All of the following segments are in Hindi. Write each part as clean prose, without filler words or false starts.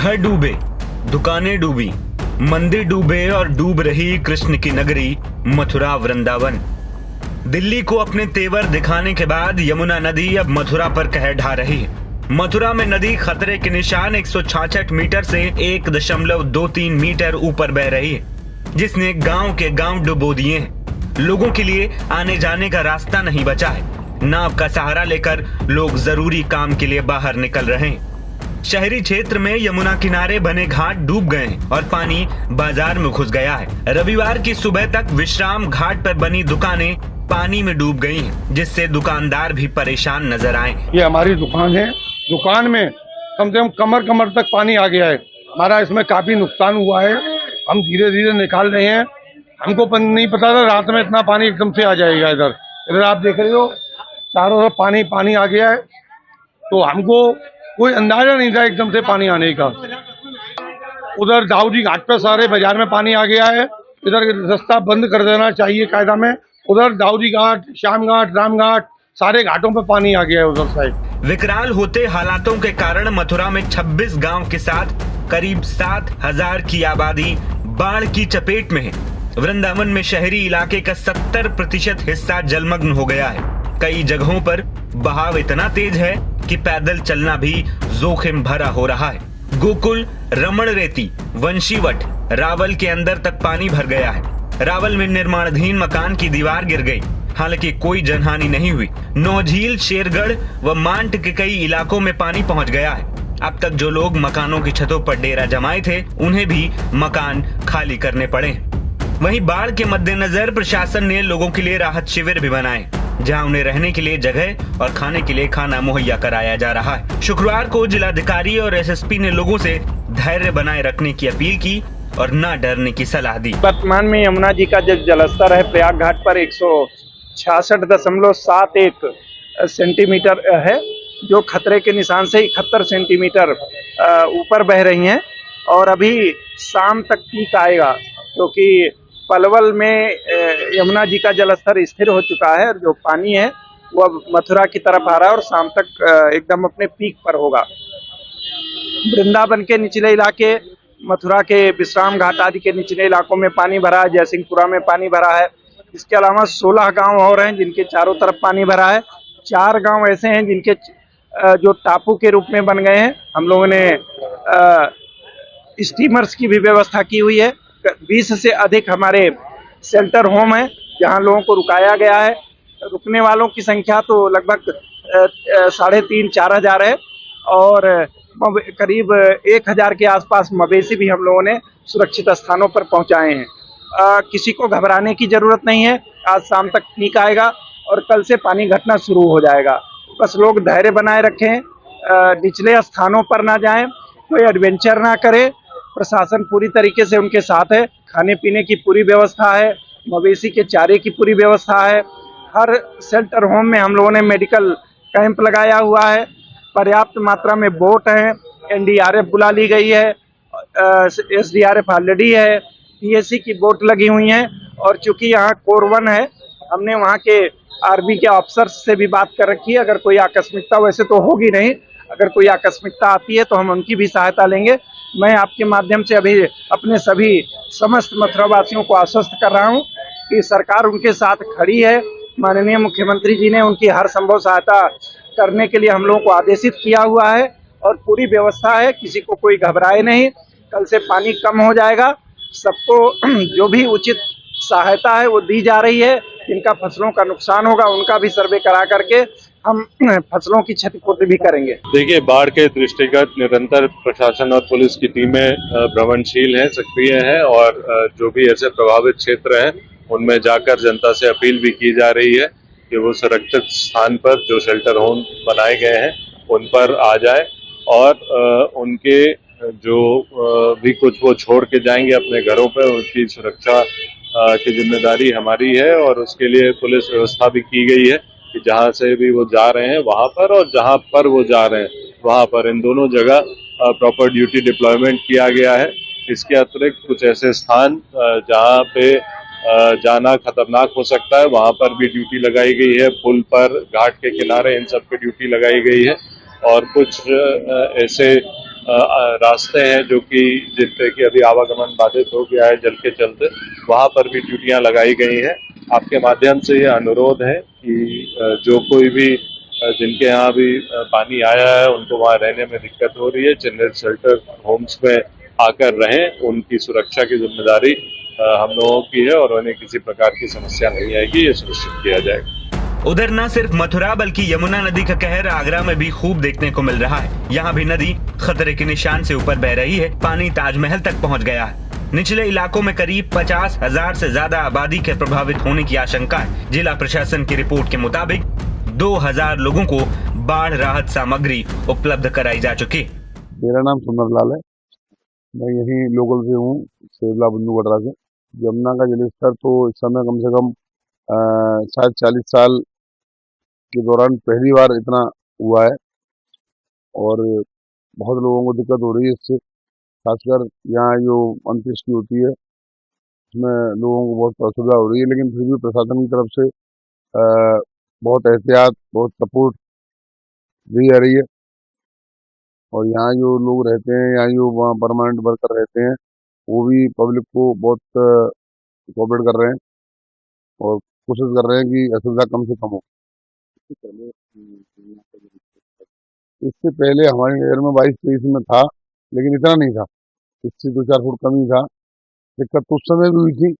घर डूबे, दुकानें डूबी, मंदिर डूबे और डूब रही कृष्ण की नगरी मथुरा वृंदावन। दिल्ली को अपने तेवर दिखाने के बाद यमुना नदी अब मथुरा पर कहर ढा रही है। मथुरा में नदी खतरे के निशान 166 मीटर से 1.23 मीटर ऊपर बह रही है, जिसने गांव के गांव डुबो दिए हैं। लोगों के लिए आने जाने का रास्ता नहीं बचा है। नाव का सहारा लेकर लोग जरूरी काम के लिए बाहर निकल रहे हैं। शहरी क्षेत्र में यमुना किनारे बने घाट डूब गए हैं और पानी बाजार में घुस गया है। रविवार की सुबह तक विश्राम घाट पर बनी दुकानें पानी में डूब गई हैं, जिससे दुकानदार भी परेशान नजर आए। ये हमारी दुकान है। दुकान में कम से कम कमर कमर तक पानी आ गया है। हमारा इसमें काफी नुकसान हुआ है। हम धीरे धीरे निकाल रहे हैं। हमको नहीं पता था रात में इतना पानी एकदम से आ जाएगा। इधर आप देख रहे हो चारों तरफ पानी पानी आ गया है, तो हमको कोई अंदाजा नहीं था एकदम से पानी आने का। उधर दाऊदी घाट पे सारे बाजार में पानी आ गया है। इधर रास्ता बंद कर देना चाहिए कायदा में। उधर दाऊदी घाट, श्याम घाट, राम घाट, सारे घाटों पे पानी आ गया है उधर साइड। विकराल होते हालातों के कारण मथुरा में 26 गांव के साथ करीब 7,000 की आबादी बाढ़ की चपेट में है। वृंदावन में शहरी इलाके का 70% हिस्सा जलमग्न हो गया है। कई जगहों पर बहाव इतना तेज है कि पैदल चलना भी जोखिम भरा हो रहा है। गोकुल, रमण रेती, वंशीवट, रावल के अंदर तक पानी भर गया है। रावल में निर्माणाधीन मकान की दीवार गिर गई, हालांकि कोई जनहानि नहीं हुई। नौझील, शेरगढ़ व मांट के कई इलाकों में पानी पहुंच गया है। अब तक जो लोग मकानों की छतों पर डेरा जमाए थे, उन्हें भी मकान खाली करने पड़े। वहीं बाढ़ के मद्देनजर प्रशासन ने लोगों के लिए राहत शिविर भी बनाए, जहां उन्हें रहने के लिए जगह और खाने के लिए खाना मुहैया कराया जा रहा है। शुक्रवार को जिलाधिकारी और एसएसपी ने लोगों से धैर्य बनाए रखने की अपील की और न डरने की सलाह दी। वर्तमान में यमुना जी का जो जलस्तर है प्रयाग घाट पर 166.71 सेंटीमीटर है, जो खतरे के निशान से 71 सेंटीमीटर ऊपर बह रही हैं और अभी शाम तक पीक आएगा, क्योंकि पलवल में यमुना जी का जलस्तर स्थिर हो चुका है और जो पानी है वो अब मथुरा की तरफ आ रहा है और शाम तक एकदम अपने पीक पर होगा। वृंदावन के निचले इलाके, मथुरा के विश्राम घाट आदि के निचले इलाकों में पानी भरा है। जयसिंहपुरा में पानी भरा है। इसके अलावा 16 गांव और हैं जिनके चारों तरफ पानी भरा है। 4 गांव ऐसे हैं जिनके जो टापू के रूप में बन गए हैं। हम लोगों ने स्टीमर्स की भी व्यवस्था की हुई है। 20 से अधिक हमारे शेल्टर होम है जहां लोगों को रुकाया गया है। रुकने वालों की संख्या तो लगभग 3,500-4 हजार है और करीब 1,000 के आसपास मवेशी भी हम लोगों ने सुरक्षित स्थानों पर पहुंचाए हैं। किसी को घबराने की जरूरत नहीं है। आज शाम तक पीक आएगा और कल से पानी घटना शुरू हो जाएगा। बस लोग धैर्य बनाए रखें, निचले स्थानों पर ना जाएं, कोई एडवेंचर ना करें। प्रशासन पूरी तरीके से उनके साथ है। खाने पीने की पूरी व्यवस्था है, मवेशी के चारे की पूरी व्यवस्था है। हर शेल्टर होम में हम लोगों ने मेडिकल कैंप लगाया हुआ है। पर्याप्त मात्रा में बोट हैं। एनडीआरएफ बुला ली गई है, एसडीआरएफ ऑलरेडी है, पीएससी की बोट लगी हुई हैं। और चूंकि यहाँ कोर 1 है, हमने वहाँ के आर्मी के अफसर्स से भी बात कर रखी है। अगर कोई आकस्मिकता, वैसे तो होगी नहीं, अगर कोई आकस्मिकता आती है तो हम उनकी भी सहायता लेंगे। मैं आपके माध्यम से अभी अपने सभी समस्त मथुरा वासियों को आश्वस्त कर रहा हूं कि सरकार उनके साथ खड़ी है। माननीय मुख्यमंत्री जी ने उनकी हर संभव सहायता करने के लिए हम लोगों को आदेशित किया हुआ है और पूरी व्यवस्था है। किसी को कोई घबराए नहीं। कल से पानी कम हो जाएगा। सबको जो भी उचित सहायता है वो दी जा रही है। जिनका फसलों का नुकसान होगा उनका भी सर्वे करा करके हम फसलों की क्षतिपूर्ति भी करेंगे। देखिए, बाढ़ के दृष्टिगत निरंतर प्रशासन और पुलिस की टीमें भ्रमणशील हैं, सक्रिय हैं और जो भी ऐसे प्रभावित क्षेत्र हैं उनमें जाकर जनता से अपील भी की जा रही है कि वो सुरक्षित स्थान पर जो शेल्टर होम बनाए गए हैं उन पर आ जाए और उनके जो भी कुछ वो छोड़ के जाएंगे अपने घरों पर, उनकी सुरक्षा की जिम्मेदारी हमारी है और उसके लिए पुलिस व्यवस्था भी की गई है कि जहाँ से भी वो जा रहे हैं वहाँ पर और जहाँ पर वो जा रहे हैं वहाँ पर, इन दोनों जगह प्रॉपर ड्यूटी डिप्लॉयमेंट किया गया है। इसके अतिरिक्त कुछ ऐसे स्थान जहाँ पे जाना खतरनाक हो सकता है वहाँ पर भी ड्यूटी लगाई गई है। पुल पर, घाट के किनारे, इन सब पे ड्यूटी लगाई गई है और कुछ ऐसे रास्ते हैं जो कि जिन पे कि अभी आवागमन बाधित हो गया है जल के चलते, वहां पर भी ड्यूटियां लगाई गई हैं। आपके माध्यम से ये अनुरोध है कि जो कोई भी जिनके यहाँ भी पानी आया है उनको वहाँ रहने में दिक्कत हो रही है, चिल्ड्रन शेल्टर होम्स में आकर रहें। उनकी सुरक्षा की जिम्मेदारी हम लोगों की है और उन्हें किसी प्रकार की समस्या नहीं आएगी, ये सुनिश्चित किया जाएगा। उधर न सिर्फ मथुरा बल्कि यमुना नदी का कहर आगरा में भी खूब देखने को मिल रहा है। यहाँ भी नदी खतरे के निशान से ऊपर बह रही है। पानी ताजमहल तक पहुँच गया है। निचले इलाकों में करीब 50,000 से ज्यादा आबादी के प्रभावित होने की आशंका है। जिला प्रशासन की रिपोर्ट के मुताबिक 2,000 लोगों को बाढ़ राहत सामग्री उपलब्ध कराई जा चुकी। मेरा नाम सुंदर लाल है, मैं यही लोकल से हूँ, सेवला बंधुगढ़ा से। यमुना का जलस्तर तो इस समय कम से कम शायद 40 साल के दौरान पहली बार इतना हुआ है और बहुत लोगों को दिक्कत हो रही है इससे। खासकर यहाँ जो अंत्येष्टि होती है उसमें लोगों को बहुत असुविधा हो रही है, लेकिन फिर भी प्रशासन की तरफ से बहुत एहतियात, बहुत सपोर्ट दी जा रही है। और यहाँ जो लोग रहते हैं, यहाँ जो वहाँ परमानेंट वर्कर रहते हैं, वो भी पब्लिक को बहुत कोऑपरेट कर रहे हैं और कोशिश कर रहे हैं कि असुविधा कम से कम हो। इससे पहले हमारी नज़र में 22-23 में था, लेकिन इतना नहीं था, इससे 2-4 फुट कम ही था। दिक्कत तो उस समय भी हुई थी,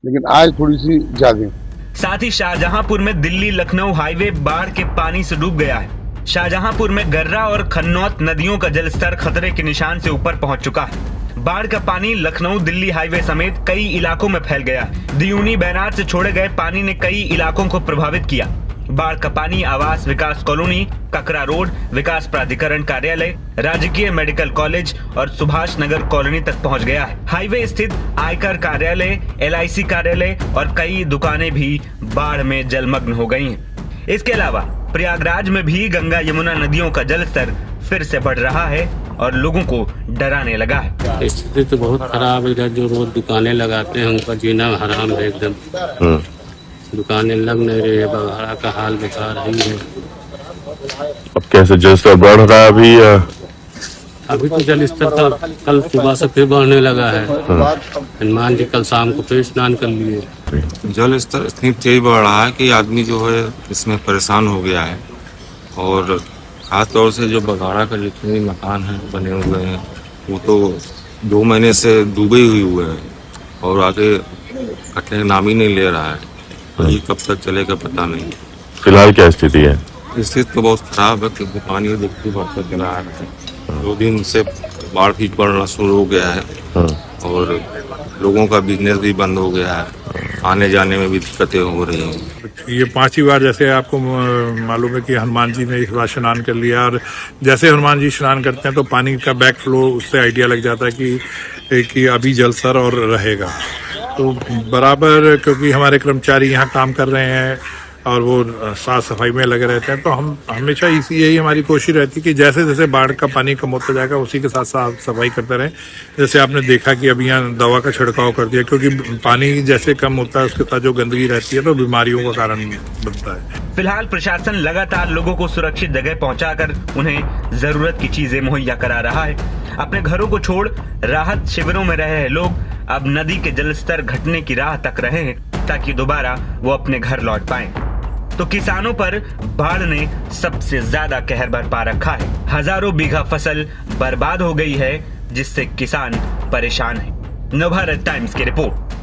लेकिन आज थोड़ी सी ज्यादा। साथ ही शाहजहांपुर में दिल्ली लखनऊ हाईवे बाढ़ के पानी से डूब गया है। शाहजहांपुर में गर्रा और खन्नौत नदियों का जलस्तर खतरे के निशान से ऊपर पहुंच चुका है। बाढ़ का पानी लखनऊ दिल्ली हाईवे समेत कई इलाकों में फैल गया। दियूनी बैराज से छोड़े गए पानी ने कई इलाकों को प्रभावित किया। बाढ़ का पानी आवास विकास कॉलोनी, ककरा रोड, विकास प्राधिकरण कार्यालय, राजकीय मेडिकल कॉलेज और सुभाष नगर कॉलोनी तक पहुंच गया है। हाईवे स्थित आयकर कार्यालय, LIC कार्यालय और कई दुकानें भी बाढ़ में जलमग्न हो गई हैं। इसके अलावा प्रयागराज में भी गंगा यमुना नदियों का जलस्तर फिर से बढ़ रहा है और लोगों को डराने लगा है। स्थिति तो बहुत खराब है। इधर जो रोज दुकानें लगाते हैं उनका जीना हराम है एकदम। दुकानें लग नहीं रही है, बघाड़ा का हाल बेकार ही है। अब कैसे जलस्तर बढ़ रहा है अभी तो जलस्तर कल सुबह से फिर बढ़ने लगा है। हनुमान जी कल शाम को फिर स्नान कर लिए। जल स्तर इतनी तेज बढ़ रहा है कि आदमी जो है इसमें परेशान हो गया है। और खास तौर से जो बघाड़ा का जितने भी मकान हैं बने हुए हैं वो तो 2 महीने से डूबे हुए हैं और आगे कटने का नाम ही नहीं ले रहा है। ये कब तक चलेगा पता नहीं। फिलहाल क्या स्थिति है? स्थिति तो बहुत खराब है क्योंकि पानी देखते बढ़ता चला है। 2 दिन से बाढ़ भी बढ़ना शुरू हो गया है और लोगों का बिजनेस भी बंद हो गया है। आने जाने में भी दिक्कतें हो रही हैं। ये 5वीं बार जैसे आपको मालूम है कि हनुमान जी ने इस बार स्नान कर लिया और जैसे हनुमान जी स्नान करते हैं तो पानी का बैक फ्लो उससे आइडिया लग जाता है कि अभी जलस्तर और रहेगा। तो बराबर क्योंकि हमारे कर्मचारी यहाँ काम कर रहे हैं और वो साफ सफाई में लगे रहते हैं, तो हम हमेशा यही हमारी कोशिश रहती है कि जैसे जैसे बाढ़ का पानी कम होता जाएगा उसी के साथ साफ सफाई करते रहें। जैसे आपने देखा कि अभी यहाँ दवा का छिड़काव कर दिया, क्योंकि पानी जैसे कम होता है उसके साथ जो गंदगी रहती है तो बीमारियों का कारण बनता है। फिलहाल प्रशासन लगातार लोगों को सुरक्षित जगह पहुंचाकर उन्हें जरूरत की चीजें मुहैया करा रहा है। अपने घरों को छोड़ राहत शिविरों में रह रहे लोग अब नदी के जलस्तर घटने की राह तक रहे हैं ताकि दोबारा वो अपने घर लौट पाएं। तो किसानों पर बाढ़ ने सबसे ज्यादा कहर बरपा रखा है। हजारों बीघा फसल बर्बाद हो गई है जिससे किसान परेशान है। नवभारत टाइम्स की रिपोर्ट।